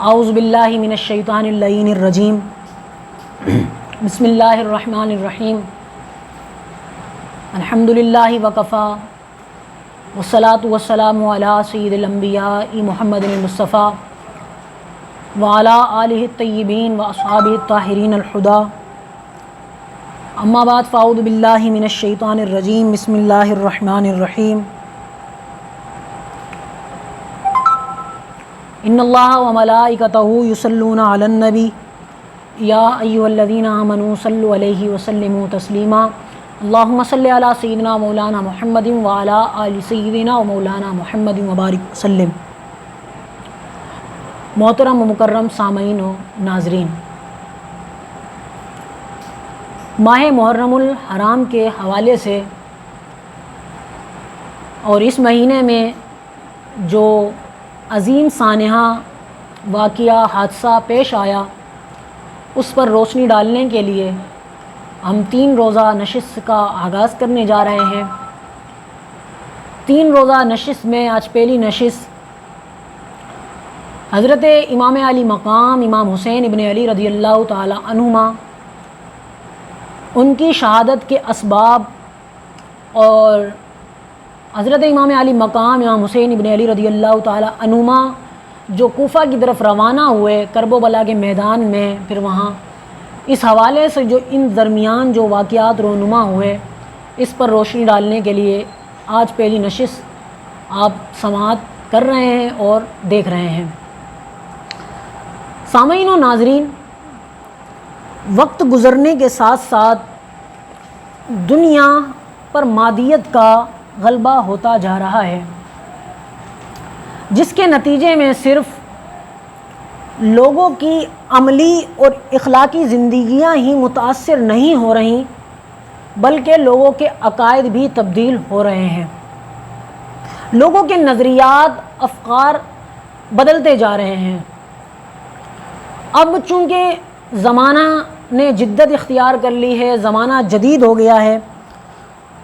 اعوذ باللہ من الشیطان اللعین الرجیم بسم اللہ الرحمن الرحیم الحمد للہ وکفا والصلاة والسلام علی سید الانبیاء محمد المصطفیٰ وعلی آلہ الطیبین واصحابہ الطاہرین الہدیٰ اما بعد فاعوذ باللہ من الشیطان الرجیم بسم اللہ الرحمن الرحیم ان اللہ وملائکتہ یصلون علی النبی یا ایھا الذین آمنوا صلوا علیہ وسلموا تسلیما اللہم صلی علی سیدنا مولانا محمد وعلی آل سیدنا و مولانا محمد وبارک وسلم۔ محترم و مکرم سامعین و ناظرین، ماہ محرم الحرام کے حوالے سے اور اس مہینے میں جو عظیم سانحہ واقعہ حادثہ پیش آیا اس پر روشنی ڈالنے کے لیے ہم 3 روزہ نشست کا آغاز کرنے جا رہے ہیں۔ 3 روزہ نشست میں آج پہلی نشست حضرت امام علی مقام امام حسین ابن علی رضی اللہ تعالی عنہما ان کی شہادت کے اسباب اور حضرت امام علی مقام امام حسین ابن علی رضی اللہ تعالی عنہما جو کوفہ کی طرف روانہ ہوئے کرب و بلا کے میدان میں، پھر وہاں اس حوالے سے جو ان درمیان جو واقعات رونما ہوئے اس پر روشنی ڈالنے کے لیے آج پہلی نشست آپ سماعت کر رہے ہیں اور دیکھ رہے ہیں۔ سامعین و ناظرین، وقت گزرنے کے ساتھ ساتھ دنیا پر مادیت کا غلبہ ہوتا جا رہا ہے، جس کے نتیجے میں صرف لوگوں کی عملی اور اخلاقی زندگیاں ہی متاثر نہیں ہو رہیں بلکہ لوگوں کے عقائد بھی تبدیل ہو رہے ہیں، لوگوں کے نظریات افکار بدلتے جا رہے ہیں۔ اب چونکہ زمانہ نے جدت اختیار کر لی ہے، زمانہ جدید ہو گیا ہے،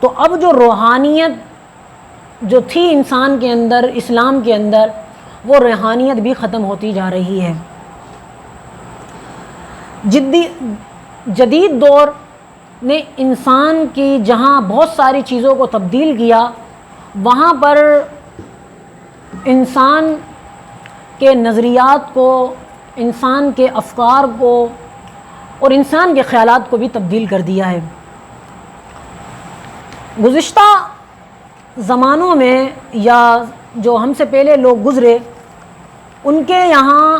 تو اب جو روحانیت جو تھی انسان کے اندر، اسلام کے اندر، وہ روحانیت بھی ختم ہوتی جا رہی ہے۔ جدید دور نے انسان کی جہاں بہت ساری چیزوں کو تبدیل کیا، وہاں پر انسان کے نظریات کو، انسان کے افکار کو اور انسان کے خیالات کو بھی تبدیل کر دیا ہے۔ گزشتہ زمانوں میں یا جو ہم سے پہلے لوگ گزرے، ان کے یہاں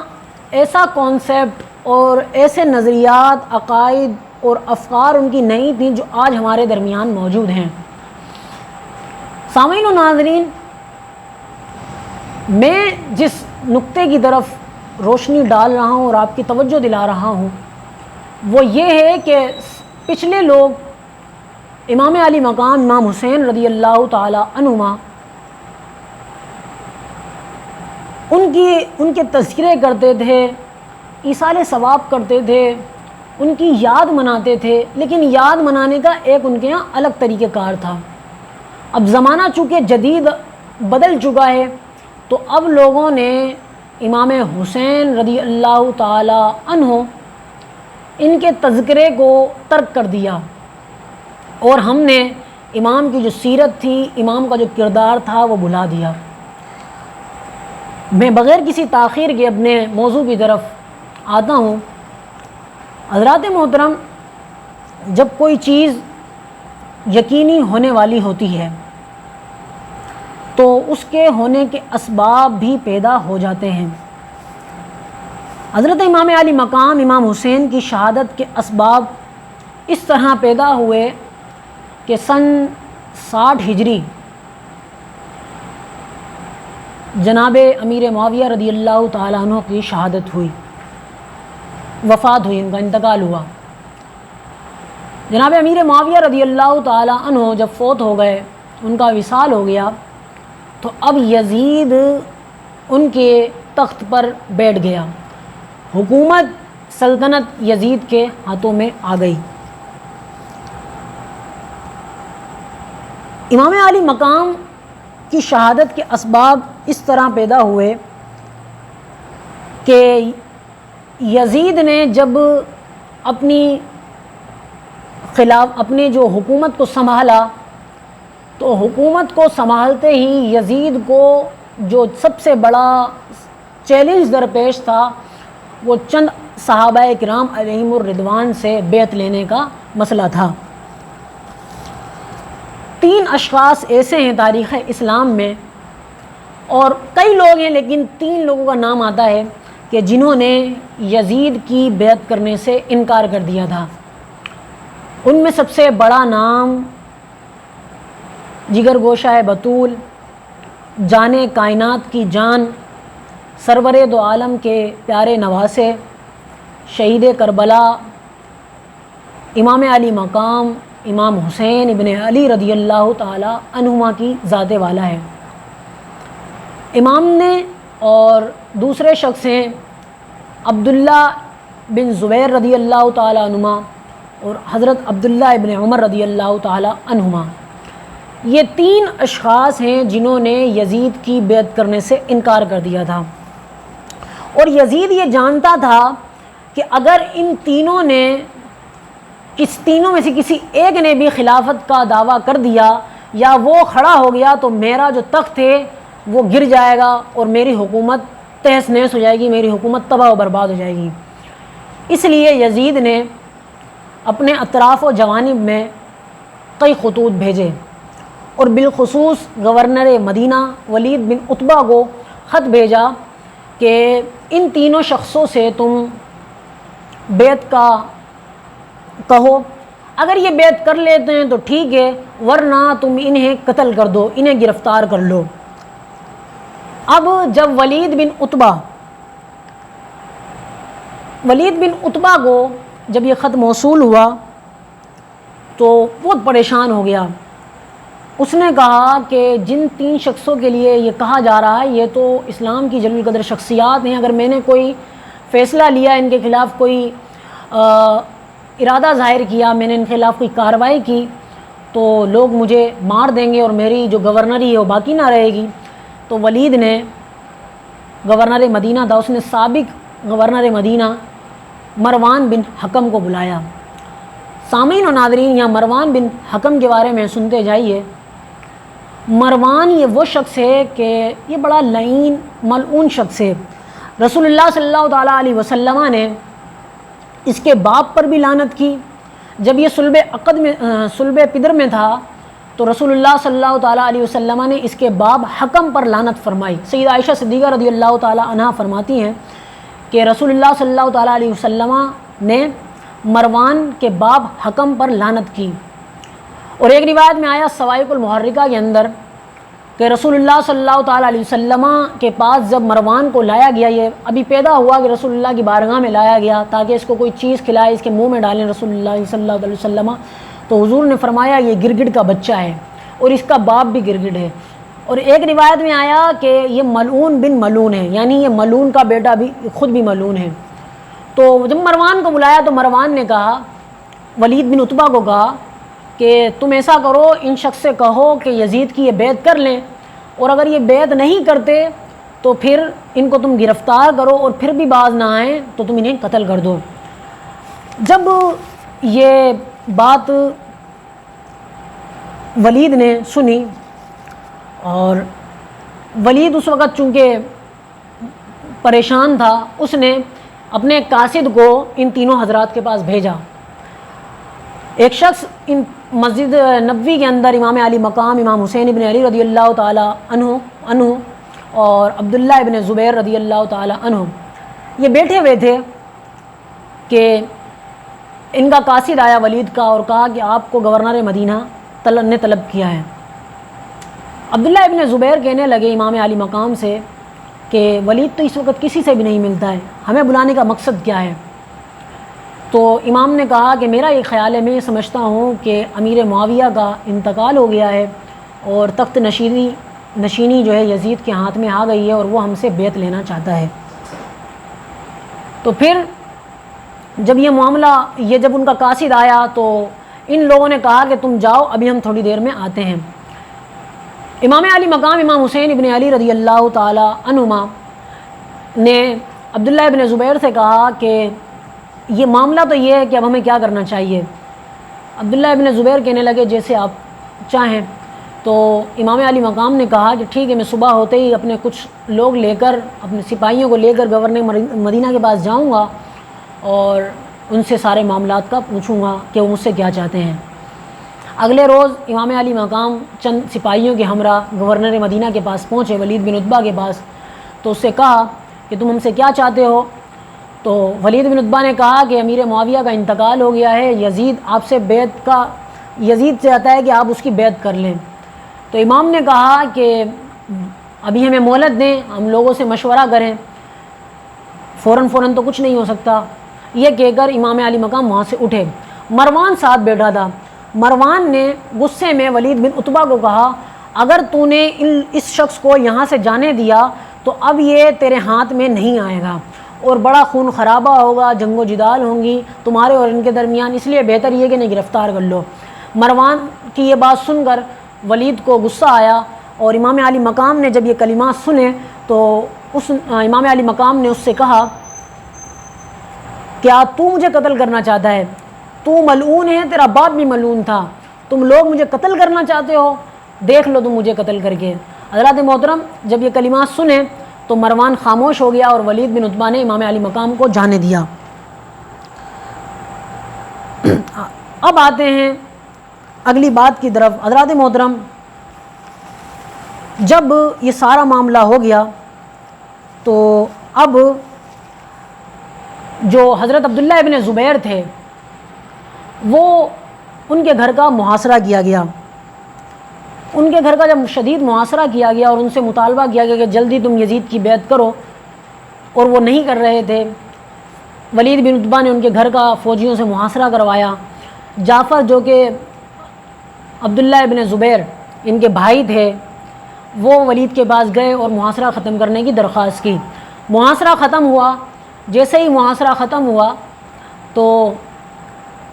ایسا کانسیپٹ اور ایسے نظریات، عقائد اور افکار ان کی نہیں تھیں جو آج ہمارے درمیان موجود ہیں۔ سامعین و ناظرین، میں جس نقطے کی طرف روشنی ڈال رہا ہوں اور آپ کی توجہ دلا رہا ہوں وہ یہ ہے کہ پچھلے لوگ امام علی مقام امام حسین رضی اللہ تعالی عنہما ان کے تذکرے کرتے تھے، ایصال ثواب کرتے تھے، ان کی یاد مناتے تھے، لیکن یاد منانے کا ایک ان کے یہاں الگ طریقہ کار تھا۔ اب زمانہ چونکہ جدید بدل چکا ہے تو اب لوگوں نے امام حسین رضی اللہ تعالی عنہ ان کے تذکرے کو ترک کر دیا، اور ہم نے امام کی جو سیرت تھی، امام کا جو کردار تھا وہ بھلا دیا۔ میں بغیر کسی تاخیر کے اپنے موضوع کی طرف آتا ہوں۔ حضرات محترم، جب کوئی چیز یقینی ہونے والی ہوتی ہے تو اس کے ہونے کے اسباب بھی پیدا ہو جاتے ہیں۔ حضرت امام علی مقام امام حسین کی شہادت کے اسباب اس طرح پیدا ہوئے کہ سن 60 ہجری جناب امیر معاویہ رضی اللہ تعالیٰ عنہ کی شہادت ہوئی، وفات ہوئی، ان کا انتقال ہوا۔ جناب امیر معاویہ رضی اللہ تعالیٰ عنہ جب فوت ہو گئے، ان کا وصال ہو گیا، تو اب یزید ان کے تخت پر بیٹھ گیا، حکومت سلطنت یزید کے ہاتھوں میں آ گئی۔ امام علی مقام کی شہادت کے اسباب اس طرح پیدا ہوئے کہ یزید نے جب اپنی جو حکومت کو سنبھالا تو حکومت کو سنبھالتے ہی یزید کو جو سب سے بڑا چیلنج درپیش تھا وہ چند صحابہ کرام علیہم الرضوان سے بیعت لینے کا مسئلہ تھا۔ 3 اشخاص ایسے ہیں تاریخ اسلام میں، اور کئی لوگ ہیں لیکن 3 لوگوں کا نام آتا ہے کہ جنہوں نے یزید کی بیعت کرنے سے انکار کر دیا تھا۔ ان میں سب سے بڑا نام جگر گوشہ بطول، جان کائنات کی جان، سرور دو عالم کے پیارے نواسے، شہید کربلا، امام علی مقام امام حسین ابن علی رضی اللہ تعالی عنہما کی ذات والا ہے۔ امام نے اور دوسرے شخص ہیں عبداللہ بن زبیر رضی اللہ تعالی عنہما اور حضرت عبداللہ ابن عمر رضی اللہ تعالی عنہما۔ یہ 3 اشخاص ہیں جنہوں نے یزید کی بیعت کرنے سے انکار کر دیا تھا، اور یزید یہ جانتا تھا کہ اگر ان تینوں میں سے کسی ایک نے بھی خلافت کا دعویٰ کر دیا یا وہ کھڑا ہو گیا تو میرا جو تخت ہے وہ گر جائے گا اور میری حکومت تہس نہس ہو جائے گی، میری حکومت تباہ و برباد ہو جائے گی۔ اس لیے یزید نے اپنے اطراف و جوانب میں کئی خطوط بھیجے، اور بالخصوص گورنر مدینہ ولید بن عتبہ کو خط بھیجا کہ ان تینوں شخصوں سے تم بیعت کا کہو، اگر یہ بیعت کر لیتے ہیں تو ٹھیک ہے، ورنہ تم انہیں قتل کر دو، انہیں گرفتار کر لو۔ اب جب ولید بن عتبہ کو جب یہ خط موصول ہوا تو بہت پریشان ہو گیا۔ اس نے کہا کہ جن 3 شخصوں کے لیے یہ کہا جا رہا ہے یہ تو اسلام کی جلیل القدر شخصیات ہیں، اگر میں نے کوئی فیصلہ لیا، ان کے خلاف کوئی ارادہ ظاہر کیا، میں نے ان کے خلاف کوئی کارروائی کی تو لوگ مجھے مار دیں گے اور میری جو گورنری ہے وہ باقی نہ رہے گی۔ تو ولید نے گورنر مدینہ تھا، اس نے سابق گورنر مدینہ مروان بن حکم کو بلایا۔ سامعین و ناظرین، یہاں مروان بن حکم کے بارے میں سنتے جائیے۔ مروان یہ وہ شخص ہے کہ یہ بڑا لعین ملعون شخص ہے۔ رسول اللہ صلی اللہ تعالیٰ علیہ وسلم نے اس کے باپ پر بھی لعنت کی۔ جب یہ صلب پدر میں تھا تو رسول اللہ صلی اللہ تعالیٰ علیہ وسلم نے اس کے باپ حکم پر لعنت فرمائی۔ سیدہ عائشہ صدیقہ رضی اللہ تعالیٰ عنہا فرماتی ہیں کہ رسول اللہ صلی اللہ تعالیٰ علیہ وسلم نے مروان کے باپ حکم پر لعنت کی۔ اور ایک روایت میں آیا سوائق المحرکہ کے اندر کہ رسول اللہ صلی اللہ تعالیٰ علیہ وسلم کے پاس جب مروان کو لایا گیا، یہ ابھی پیدا ہوا کہ رسول اللہ کی بارگاہ میں لایا گیا تاکہ اس کو کوئی چیز کھلائے، اس کے منہ میں ڈالیں رسول اللہ صلی اللہ علیہ وسلم، تو حضور نے فرمایا یہ گرگٹ کا بچہ ہے اور اس کا باپ بھی گرگٹ ہے۔ اور ایک روایت میں آیا کہ یہ ملعون بن ملعون ہے، یعنی یہ ملعون کا بیٹا بھی خود بھی ملعون ہے۔ تو جب مروان کو بلایا تو مروان نے کہا، ولید بن عتبہ کو کہا کہ تم ایسا کرو، ان شخص سے کہو کہ یزید کی یہ بیعت کر لیں، اور اگر یہ بیعت نہیں کرتے تو پھر ان کو تم گرفتار کرو، اور پھر بھی باز نہ آئیں تو تم انہیں قتل کر دو۔ جب یہ بات ولید نے سنی، اور ولید اس وقت چونکہ پریشان تھا، اس نے اپنے قاصد کو ان تینوں حضرات کے پاس بھیجا۔ ایک شخص ان مسجد نبوی کے اندر امام علی مقام امام حسین ابن علی رضی اللہ تعالی عنہ اور عبداللہ ابن زبیر رضی اللہ تعالی عنہ یہ بیٹھے ہوئے تھے کہ ان کا قاصد آیا ولید کا اور کہا کہ آپ کو گورنر مدینہ نے طلب کیا ہے۔ عبداللہ ابن زبیر کہنے لگے امام علی مقام سے کہ ولید تو اس وقت کسی سے بھی نہیں ملتا ہے، ہمیں بلانے کا مقصد کیا ہے؟ تو امام نے کہا کہ میرا یہ خیال ہے، میں یہ سمجھتا ہوں کہ امیر معاویہ کا انتقال ہو گیا ہے اور تخت نشینی جو ہے یزید کے ہاتھ میں آ گئی ہے اور وہ ہم سے بیعت لینا چاہتا ہے۔ تو پھر جب یہ معاملہ جب ان کا قاصد آیا تو ان لوگوں نے کہا کہ تم جاؤ، ابھی ہم تھوڑی دیر میں آتے ہیں۔ امام علی مقام امام حسین ابن علی رضی اللہ تعالی عنہما نے عبداللہ ابن زبیر سے کہا کہ یہ معاملہ تو یہ ہے کہ اب ہمیں کیا کرنا چاہیے۔ عبداللہ ابن زبیر کہنے لگے جیسے آپ چاہیں۔ تو امام علی مقام نے کہا کہ ٹھیک ہے، میں صبح ہوتے ہی اپنے کچھ لوگ لے کر، اپنے سپاہیوں کو لے کر گورنر مدینہ کے پاس جاؤں گا اور ان سے سارے معاملات کا پوچھوں گا کہ وہ مجھ سے کیا چاہتے ہیں۔ اگلے روز امام علی مقام چند سپاہیوں کے ہمراہ گورنر مدینہ کے پاس پہنچے، ولید بن عتبہ کے پاس، تو اس سے کہا کہ تم ہم سے کیا چاہتے ہو؟ تو ولید بن عتبہ نے کہا کہ امیر معاویہ کا انتقال ہو گیا ہے، یزید چاہتا ہے کہ آپ اس کی بیعت کر لیں۔ تو امام نے کہا کہ ابھی ہمیں مہلت دیں، ہم لوگوں سے مشورہ کریں، فوراً تو کچھ نہیں ہو سکتا۔ یہ کہہ کر امام علی مقام وہاں سے اٹھے۔ مروان ساتھ بیٹھا تھا۔ مروان نے غصے میں ولید بن عتبہ کو کہا اگر تو نے اس شخص کو یہاں سے جانے دیا تو اب یہ تیرے ہاتھ میں نہیں آئے گا اور بڑا خون خرابہ ہوگا، جنگ و جدال ہوں گی تمہارے اور ان کے درمیان، اس لیے بہتر یہ کہ انہیں گرفتار کر لو۔ مروان کی یہ بات سن کر ولید کو غصہ آیا اور امام علی مقام نے جب یہ کلمات سنے تو امام علی مقام نے اس سے کہا کیا تو مجھے قتل کرنا چاہتا ہے؟ تو ملعون ہے، تیرا باپ بھی ملعون تھا، تم لوگ مجھے قتل کرنا چاہتے ہو، دیکھ لو تم مجھے قتل کر کے۔ حضرات محترم، جب یہ کلمات سنے تو مروان خاموش ہو گیا اور ولید بن عتبہ نے امام علی مقام کو جانے دیا۔ اب آتے ہیں اگلی بات کی طرف۔ حضرات محترم، جب یہ سارا معاملہ ہو گیا تو اب جو حضرت عبداللہ ابن زبیر تھے وہ ان کے گھر کا محاصرہ کیا گیا۔ ان کے گھر کا جب شدید محاصرہ کیا گیا اور ان سے مطالبہ کیا گیا کہ جلدی تم یزید کی بیعت کرو، اور وہ نہیں کر رہے تھے، ولید بن عتبہ نے ان کے گھر کا فوجیوں سے محاصرہ کروایا۔ جعفر جو کہ عبداللہ ابن زبیر ان کے بھائی تھے، وہ ولید کے پاس گئے اور محاصرہ ختم کرنے کی درخواست کی۔ محاصرہ ختم ہوا۔ جیسے ہی محاصرہ ختم ہوا تو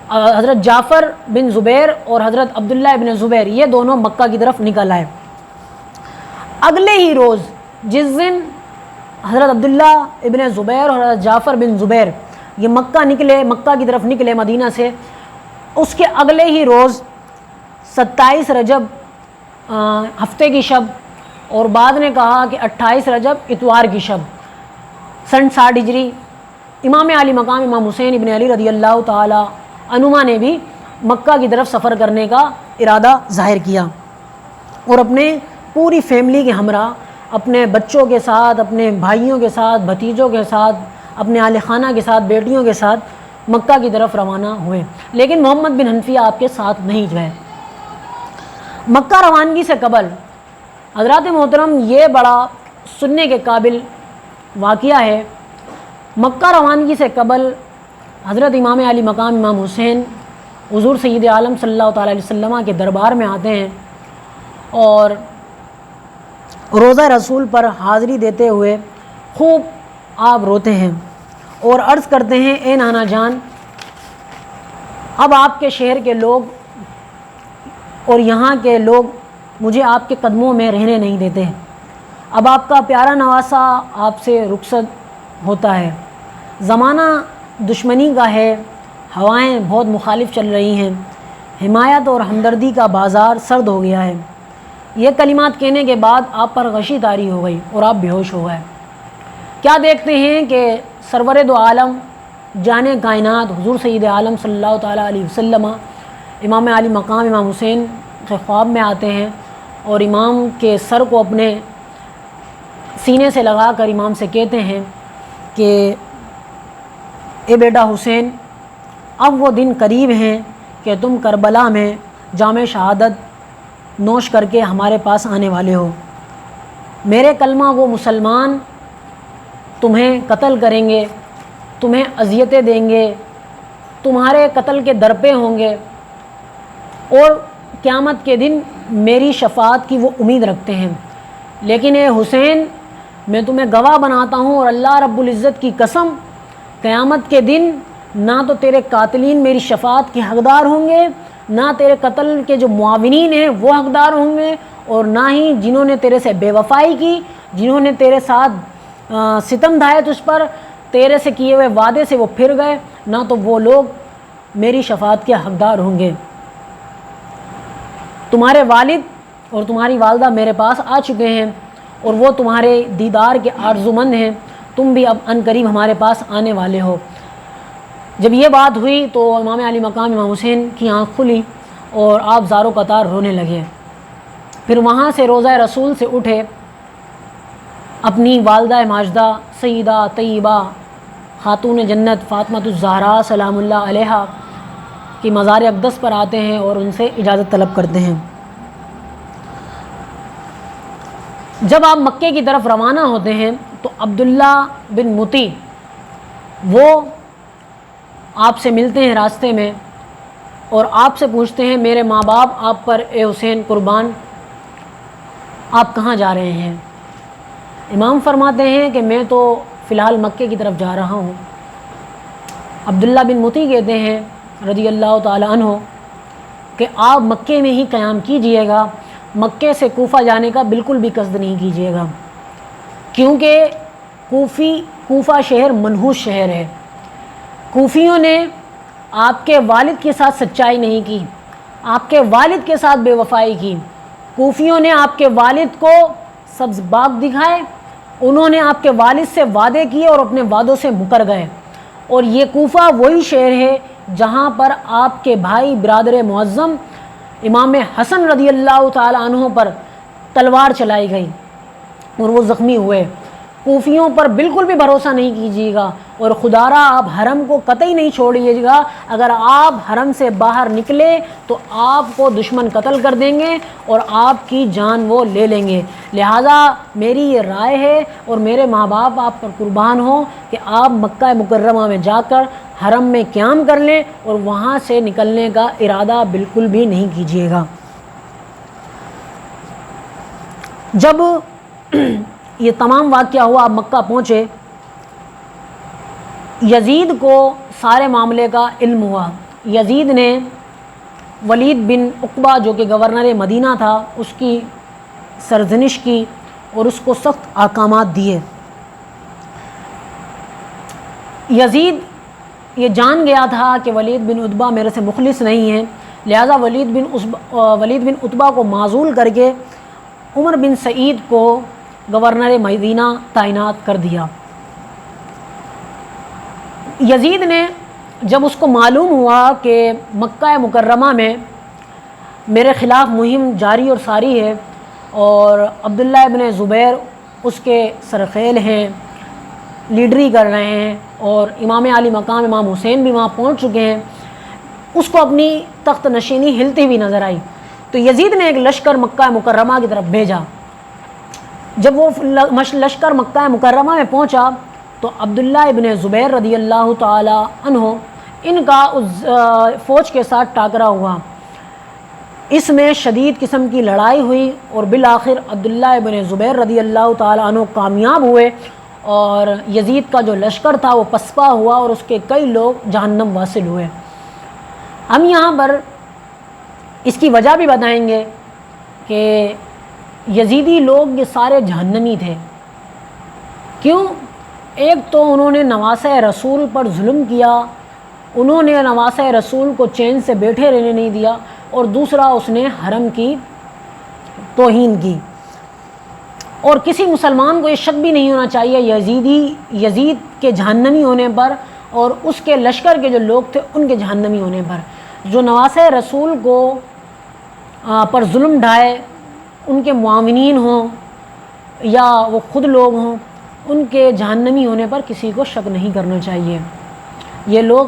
حضرت جعفر بن زبیر اور حضرت عبداللہ ابن زبیر یہ دونوں مکہ کی طرف نکل آئے۔ اگلے ہی روز جس دن حضرت عبداللہ ابن زبیر اور حضرت جعفر بن زبیر یہ مکہ کی طرف نکلے مدینہ سے، اس کے اگلے ہی روز 27 رجب ہفتے کی شب، اور بعد نے کہا کہ 28 رجب اتوار کی شب، سن 60 ہجری، امام علی مقام امام حسین ابن علی رضی اللہ تعالی عنہما نے بھی مکہ کی طرف سفر کرنے کا ارادہ ظاہر کیا اور اپنے پوری فیملی کے ہمراہ، اپنے بچوں کے ساتھ، اپنے بھائیوں کے ساتھ، بھتیجوں کے ساتھ، اپنے اہل خانہ کے ساتھ، بیٹیوں کے ساتھ مکہ کی طرف روانہ ہوئے، لیکن محمد بن حنفیہ آپ کے ساتھ نہیں گئے۔ مکہ روانگی سے قبل حضرات محترم یہ بڑا سننے کے قابل واقعہ ہے۔ مکہ روانگی سے قبل حضرت امام علی مقام امام حسین حضور سید عالم صلی اللہ تعالیٰ علیہ وسلم کے دربار میں آتے ہیں اور روضہ رسول پر حاضری دیتے ہوئے خوب آپ روتے ہیں اور عرض کرتے ہیں اے نانا جان، اب آپ کے شہر کے لوگ اور یہاں کے لوگ مجھے آپ کے قدموں میں رہنے نہیں دیتے، اب آپ کا پیارا نواسا آپ سے رخصت ہوتا ہے، زمانہ دشمنی کا ہے، ہوائیں بہت مخالف چل رہی ہیں، حمایت اور ہمدردی کا بازار سرد ہو گیا ہے۔ یہ کلمات کہنے کے بعد آپ پر غشی طاری ہو گئی اور آپ بے ہوش ہو گئے۔ کیا دیکھتے ہیں کہ سرور دو عالم جان کائنات حضور سید عالم صلی اللہ تعالیٰ علیہ وسلم امام علی مقام امام حسین کے خواب میں آتے ہیں اور امام کے سر کو اپنے سینے سے لگا کر امام سے کہتے ہیں کہ اے بیٹا حسین، اب وہ دن قریب ہیں کہ تم کربلا میں جام شہادت نوش کر کے ہمارے پاس آنے والے ہو۔ میرے کلمہ وہ مسلمان تمہیں قتل کریں گے، تمہیں اذیتیں دیں گے، تمہارے قتل کے در پہ ہوں گے، اور قیامت کے دن میری شفاعت کی وہ امید رکھتے ہیں۔ لیکن اے حسین، میں تمہیں گواہ بناتا ہوں اور اللہ رب العزت کی قسم، قیامت کے دن نہ تو تیرے قاتلین میری شفاعت کے حقدار ہوں گے، نہ تیرے قتل کے جو معاونین ہیں وہ حقدار ہوں گے، اور نہ ہی جنہوں نے تیرے سے بے وفائی کی، جنہوں نے تیرے ساتھ ستم ڈھائے تجھ پر، تیرے سے کیے ہوئے وعدے سے وہ پھر گئے، نہ تو وہ لوگ میری شفاعت کے حقدار ہوں گے۔ تمہارے والد اور تمہاری والدہ میرے پاس آ چکے ہیں اور وہ تمہارے دیدار کے آرزومند ہیں، تم بھی اب ان قریب ہمارے پاس آنے والے ہو۔ جب یہ بات ہوئی تو امام علی مقام امام حسین کی آنکھ کھلی اور آپ زار و قطار رونے لگے۔ پھر وہاں سے روضہ رسول سے اٹھے، اپنی والدہ ماجدہ سیدہ طیبہ خاتون جنت فاطمۃ الزہراء سلام اللہ علیہا کی مزار اقدس پر آتے ہیں اور ان سے اجازت طلب کرتے ہیں۔ جب آپ مکے کی طرف روانہ ہوتے ہیں تو عبداللہ بن مطیع وہ آپ سے ملتے ہیں راستے میں اور آپ سے پوچھتے ہیں میرے ماں باپ آپ پر اے حسین قربان، آپ کہاں جا رہے ہیں؟ امام فرماتے ہیں کہ میں تو فی الحال مکے کی طرف جا رہا ہوں۔ عبداللہ بن مطیع کہتے ہیں رضی اللہ تعالی عنہ کہ آپ مکے میں ہی قیام کیجئے گا، مکے سے کوفہ جانے کا بالکل بھی قصد نہیں کیجئے گا، کیونکہ کوفہ شہر منحوس شہر ہے۔ کوفیوں نے آپ کے والد کے ساتھ سچائی نہیں کی، آپ کے والد کے ساتھ بے وفائی کی۔ کوفیوں نے آپ کے والد کو سبز باغ دکھائے، انہوں نے آپ کے والد سے وعدے کیے اور اپنے وعدوں سے مکر گئے۔ اور یہ کوفہ وہی شہر ہے جہاں پر آپ کے بھائی برادر معظم امام حسن رضی اللہ تعالی عنہ پر تلوار چلائی گئی اور وہ زخمی ہوئے۔ کوفیوں پر بالکل بھی بھروسہ نہیں کیجیے گا، اور خدارا آپ حرم کو قطعی نہیں چھوڑیے گا۔ اگر آپ حرم سے باہر نکلے تو آپ کو دشمن قتل کر دیں گے اور آپ کی جان وہ لے لیں گے، لہٰذا میری یہ رائے ہے اور میرے ماں باپ آپ پر قربان ہوں کہ آپ مکہ مکرمہ میں جا کر حرم میں قیام کر لیں اور وہاں سے نکلنے کا ارادہ بالکل بھی نہیں کیجیے گا۔ جب یہ تمام واقعہ ہوا، آپ مکہ پہنچے، یزید کو سارے معاملے کا علم ہوا۔ یزید نے ولید بن عقبہ جو کہ گورنر مدینہ تھا اس کی سرزنش کی اور اس کو سخت احکامات دیے۔ یزید یہ جان گیا تھا کہ ولید بن عتبہ میرے سے مخلص نہیں ہے، لہٰذا ولید بن عتبہ کو معزول کر کے عمر بن سعید کو گورنر مدینہ تعینات کر دیا۔ یزید نے جب اس کو معلوم ہوا کہ مکہ مکرمہ میں میرے خلاف مہم جاری اور ساری ہے اور عبداللہ ابن زبیر اس کے سرخیل ہیں، لیڈری کر رہے ہیں، اور امام علی مقام امام حسین بھی وہاں پہنچ چکے ہیں، اس کو اپنی تخت نشینی ہلتی ہوئی نظر آئی، تو یزید نے ایک لشکر مکہ مکرمہ کی طرف بھیجا۔ جب وہ لشکر مکہ مکرمہ میں پہنچا تو عبداللہ ابن زبیر رضی اللہ تعالی عنہ ان کا اس فوج کے ساتھ ٹاکرا ہوا، اس میں شدید قسم کی لڑائی ہوئی اور بالآخر عبداللہ ابن زبیر رضی اللہ تعالی عنہ کامیاب ہوئے اور یزید کا جو لشکر تھا وہ پسپا ہوا اور اس کے کئی لوگ جہنم واصل ہوئے۔ ہم یہاں پر اس کی وجہ بھی بتائیں گے کہ یزیدی لوگ یہ سارے جہنمی تھے۔ کیوں؟ ایک تو انہوں نے نواسہ رسول پر ظلم کیا، انہوں نے نواسہ رسول کو چین سے بیٹھے رہنے نہیں دیا، اور دوسرا اس نے حرم کی توہین کی۔ اور کسی مسلمان کو یہ شک بھی نہیں ہونا چاہیے یزید کے جہنمی ہونے پر اور اس کے لشکر کے جو لوگ تھے ان کے جہنمی ہونے پر۔ جو نواسہ رسول کو پر ظلم ڈھائے، ان کے معاونین ہوں یا وہ خود لوگ ہوں، ان کے جہنمی ہونے پر کسی کو شک نہیں کرنا چاہیے۔ یہ لوگ،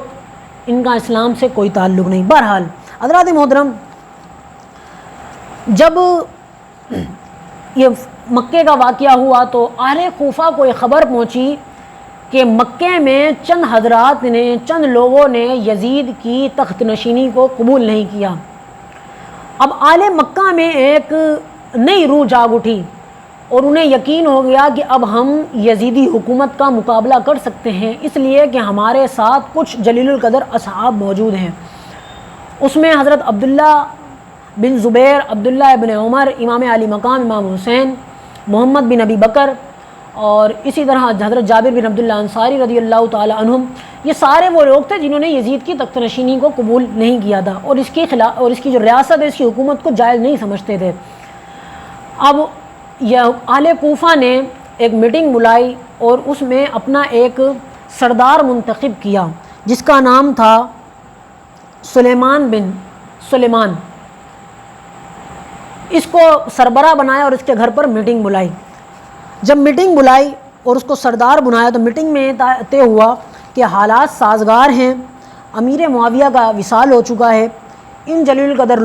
ان کا اسلام سے کوئی تعلق نہیں۔ بہرحال حضرات محترم، جب یہ مکے کا واقعہ ہوا تو اہل کوفہ کو یہ خبر پہنچی کہ مکے میں چند لوگوں نے یزید کی تخت نشینی کو قبول نہیں کیا۔ اب اہل مکہ میں ایک نئی روح جاگ اٹھی اور انہیں یقین ہو گیا کہ اب ہم یزیدی حکومت کا مقابلہ کر سکتے ہیں، اس لیے کہ ہمارے ساتھ کچھ جلیل القدر اصحاب موجود ہیں۔ اس میں حضرت عبداللہ بن زبیر، عبداللہ ابن عمر، امام علی مقام امام حسین، محمد بن ابی بکر اور اسی طرح حضرت جابر بن عبداللہ انصاری رضی اللہ تعالی عنہم، یہ سارے وہ لوگ تھے جنہوں نے یزید کی تخت نشینی کو قبول نہیں کیا تھا اور اس کی جو ریاست ہے، اس کی حکومت کو جائز نہیں سمجھتے تھے۔ اب یہ اہل کوفہ نے ایک میٹنگ بلائی اور اس میں اپنا ایک سردار منتخب کیا جس کا نام تھا سلیمان بن سلیمان۔ اس کو سربراہ بنایا اور اس کے گھر پر میٹنگ بلائی۔ جب میٹنگ بلائی اور اس کو سردار بنایا تو میٹنگ میں طے ہوا کہ حالات سازگار ہیں، امیر معاویہ کا وصال ہو چکا ہے، ان جلیل القدر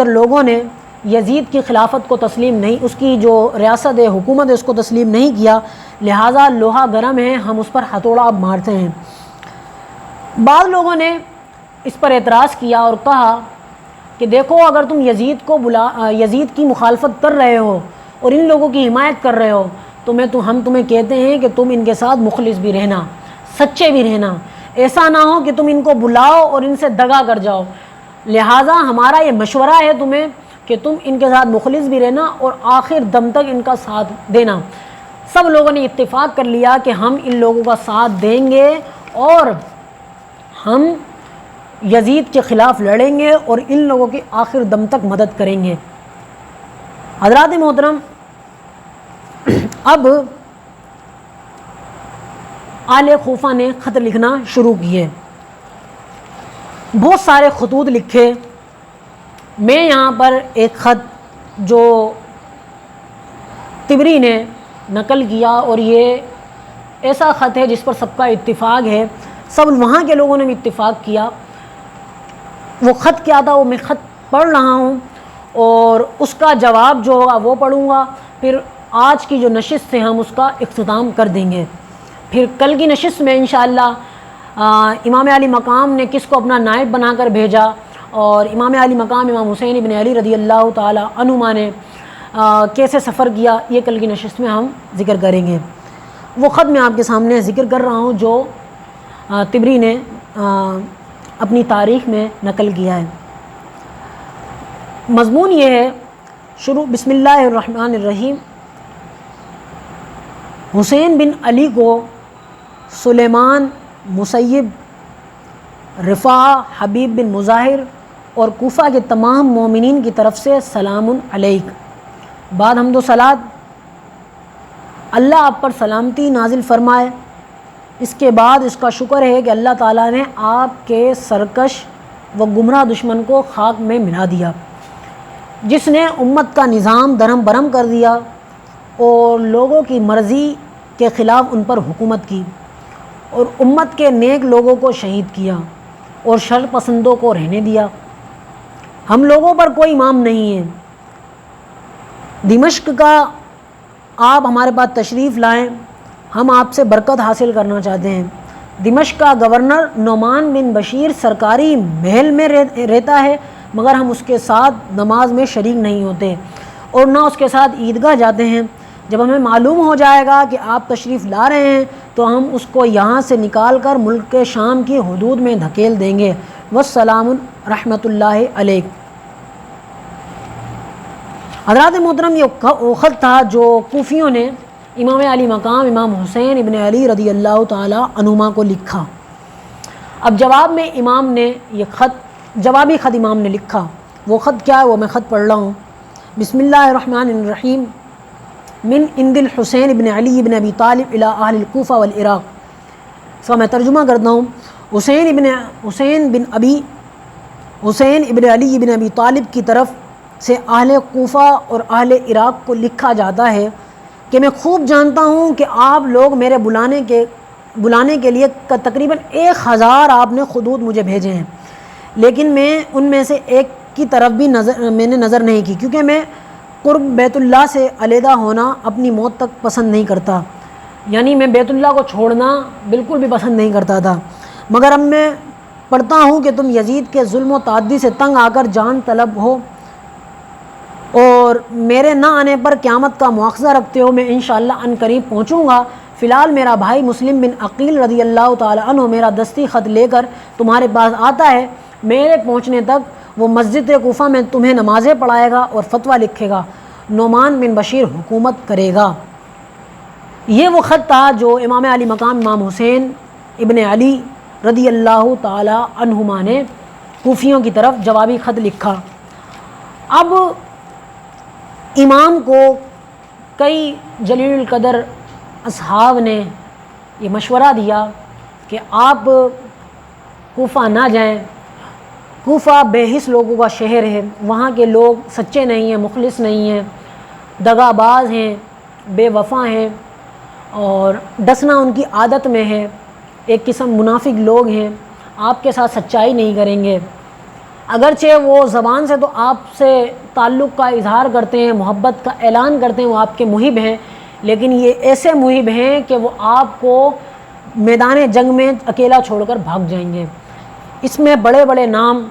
لوگوں نے یزید کی خلافت کو تسلیم نہیں، اس کی جو ریاست ہے، حکومت ہے، اس کو تسلیم نہیں کیا، لہٰذا لوہا گرم ہے، ہم اس پر ہتھوڑا اب مارتے ہیں۔ بعض لوگوں نے اس پر اعتراض کیا اور کہا کہ دیکھو، اگر تم یزید کی مخالفت کر رہے ہو اور ان لوگوں کی حمایت کر رہے ہو تو ہم تمہیں کہتے ہیں کہ تم ان کے ساتھ مخلص بھی رہنا، سچے بھی رہنا، ایسا نہ ہو کہ تم ان کو بلاؤ اور ان سے دغا کر جاؤ۔ لہٰذا ہمارا یہ مشورہ ہے تمہیں کہ تم ان کے ساتھ مخلص بھی رہنا اور آخر دم تک ان کا ساتھ دینا۔ سب لوگوں نے اتفاق کر لیا کہ ہم ان لوگوں کا ساتھ دیں گے اور ہم یزید کے خلاف لڑیں گے اور ان لوگوں کی آخر دم تک مدد کریں گے۔ حضرات محترم، اب آل کوفہ نے خط لکھنا شروع کیے، بہت سارے خطوط لکھے۔ میں یہاں پر ایک خط جو طبری نے نقل کیا، اور یہ ایسا خط ہے جس پر سب کا اتفاق ہے، سب وہاں کے لوگوں نے بھی اتفاق کیا۔ وہ خط کیا تھا وہ میں خط پڑھ رہا ہوں اور اس کا جواب جو ہوگا وہ پڑھوں گا، پھر آج کی جو نشست ہے ہم اس کا اختتام کر دیں گے۔ پھر کل کی نشست میں انشاءاللہ امام علی مقام نے کس کو اپنا نائب بنا کر بھیجا اور امام علی مقام امام حسین ابن علی رضی اللہ تعالی عنہما نے کیسے سفر کیا، یہ کل کی نشست میں ہم ذکر کریں گے۔ وہ خط میں آپ کے سامنے ذکر کر رہا ہوں جو طبری نے اپنی تاریخ میں نقل کیا ہے۔ مضمون یہ ہے، شروع بسم اللہ الرحمن الرحیم۔ حسین بن علی کو سلیمان، مسیب، رفاع، حبیب بن مظاہر اور کوفہ کے تمام مومنین کی طرف سے سلام علیک۔ بعد حمد و صلات، اللہ آپ پر سلامتی نازل فرمائے۔ اس کے بعد اس کا شکر ہے کہ اللہ تعالیٰ نے آپ کے سرکش و گمراہ دشمن کو خاک میں ملا دیا، جس نے امت کا نظام درہم برہم کر دیا اور لوگوں کی مرضی کے خلاف ان پر حکومت کی اور امت کے نیک لوگوں کو شہید کیا اور شر پسندوں کو رہنے دیا۔ ہم لوگوں پر کوئی امام نہیں ہے۔ دمشق کا آپ ہمارے پاس تشریف لائیں، ہم آپ سے برکت حاصل کرنا چاہتے ہیں۔ دمشق کا گورنر نعمان بن بشیر سرکاری محل میں رہتا ہے، مگر ہم اس کے ساتھ نماز میں شریک نہیں ہوتے اور نہ اس کے ساتھ عیدگاہ جاتے ہیں۔ جب ہمیں معلوم ہو جائے گا کہ آپ تشریف لا رہے ہیں تو ہم اس کو یہاں سے نکال کر ملک کے شام کی حدود میں دھکیل دیں گے۔ والسلام رحمۃ اللہ علیک۔ حضرات محترم، یہ خط تھا جو کوفیوں نے امام علی مقام امام حسین ابن علی رضی اللہ تعالی عنہما کو لکھا۔ اب جواب میں امام نے یہ جوابی خط امام نے لکھا۔ وہ خط کیا ہے وہ میں خط پڑھ رہا ہوں۔ بسم اللہ الرحمن الرحیم، من عند الحسین ابن علی ابن ابی طالب الی اہل الکوفہ والعراق۔ اس کا میں ترجمہ کرتا ہوں۔ حسین ابن علی ابن ابی طالب کی طرف سے اہل کوفہ اور اہل عراق کو لکھا جاتا ہے کہ میں خوب جانتا ہوں کہ آپ لوگ میرے بلانے کے لیے تقریباً 1000 آپ نے خطوط مجھے بھیجے ہیں، لیکن میں ان میں سے ایک کی طرف بھی میں نے نظر نہیں کی، کیونکہ میں قرب بیت اللہ سے علیحدہ ہونا اپنی موت تک پسند نہیں کرتا، یعنی میں بیت اللہ کو چھوڑنا بالکل بھی پسند نہیں کرتا تھا۔ مگر اب میں پڑھتا ہوں کہ تم یزید کے ظلم و تعدی سے تنگ آ کر جان طلب ہو اور میرے نہ آنے پر قیامت کا مواخذہ رکھتے ہو۔ میں انشاءاللہ ان قریب پہنچوں گا۔ فی الحال میرا بھائی مسلم بن عقیل رضی اللہ تعالی عنہ میرا دستی خط لے کر تمہارے پاس آتا ہے۔ میرے پہنچنے تک وہ مسجد کوفہ میں تمہیں نمازیں پڑھائے گا اور فتویٰ لکھے گا۔ نعمان بن بشیر حکومت کرے گا۔ یہ وہ خط تھا جو امام علی مقام امام حسین ابن علی رضی اللہ تعالی عنہما نے کوفیوں کی طرف جوابی خط لکھا۔ اب امام کو کئی جلیل القدر اصحاب نے یہ مشورہ دیا کہ آپ کوفہ نہ جائیں، کوفہ بے حس لوگوں کا شہر ہے، وہاں کے لوگ سچے نہیں ہیں، مخلص نہیں ہیں، دغا باز ہیں، بے وفا ہیں، اور ڈسنا ان کی عادت میں ہے، ایک قسم منافق لوگ ہیں، آپ کے ساتھ سچائی نہیں کریں گے۔ اگرچہ وہ زبان سے تو آپ سے تعلق کا اظہار کرتے ہیں، محبت کا اعلان کرتے ہیں، وہ آپ کے محب ہیں، لیکن یہ ایسے محب ہیں کہ وہ آپ کو میدان جنگ میں اکیلا چھوڑ کر بھاگ جائیں گے۔ اس میں بڑے بڑے نام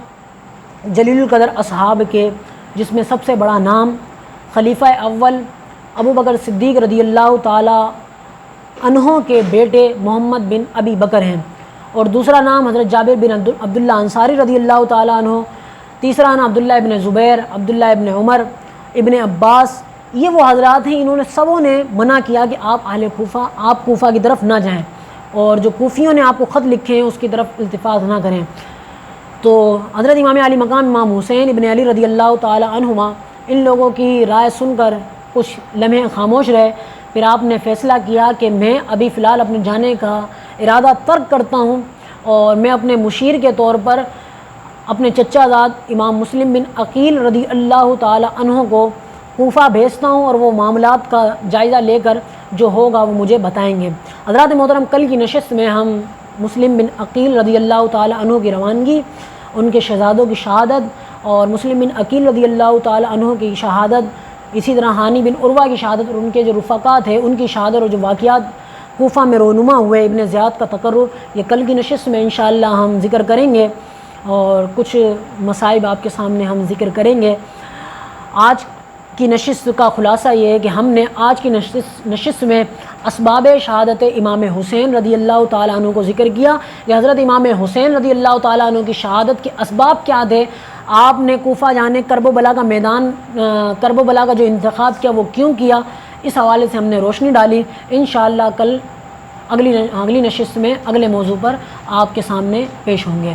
جلیل القدر اصحاب کے، جس میں سب سے بڑا نام خلیفہ اول ابو بکر صدیق رضی اللہ تعالی عنہ کے بیٹے محمد بن ابی بکر ہیں، اور دوسرا نام حضرت جابر بن عبداللہ انصاری رضی اللہ تعالیٰ عنہ، تیسرا نام عبداللہ ابن زبیر، عبداللہ ابن عمر، ابن عباس۔ یہ وہ حضرات ہیں، انہوں نے سبوں نے منع کیا کہ آپ کوفہ کی طرف نہ جائیں، اور جو کوفیوں نے آپ کو خط لکھے ہیں اس کی طرف التفات نہ کریں۔ تو حضرت امام علی مقام امام حسین ابن علی رضی اللہ تعالی عنہما ان لوگوں کی رائے سن کر کچھ لمحے خاموش رہے، پھر آپ نے فیصلہ کیا کہ میں ابھی فی الحال اپنے جانے کا ارادہ ترک کرتا ہوں، اور میں اپنے مشیر کے طور پر اپنے چچا زاد امام مسلم بن عقیل رضی اللہ تعالی عنہ کو کوفہ بھیجتا ہوں، اور وہ معاملات کا جائزہ لے کر جو ہوگا وہ مجھے بتائیں گے۔ حضرات محترم، کل کی نشست میں ہم مسلم بن عقیل رضی اللہ تعالی عنہ کی روانگی، ان کے شہزادوں کی شہادت، اور مسلم بن عقیل رضی اللہ تعالی عنہ کی شہادت، اسی طرح ہانی بن عروہ کی شہادت، اور ان کے جو رفقا تھے ان کی شہادت، اور جو واقعات کوفہ میں رونما ہوئے، ابن زیاد کا تقرر، یہ کل کی نشست میں انشاءاللہ ہم ذکر کریں گے، اور کچھ مصائب آپ کے سامنے ہم ذکر کریں گے۔ آج کی نشست کا خلاصہ یہ ہے کہ ہم نے آج کی نشست میں اسباب شہادت امام حسین رضی اللہ تعالیٰ عنہ کو ذکر کیا کہ حضرت امام حسین رضی اللہ تعالیٰ عنہ کی شہادت کے اسباب کیا تھے، آپ نے کوفہ جانے کرب و بلا کا میدان، کرب و بلا کا جو انتخاب کیا وہ کیوں کیا، اس حوالے سے ہم نے روشنی ڈالی۔ انشاءاللہ کل اگلی نشست میں اگلے موضوع پر آپ کے سامنے پیش ہوں گے۔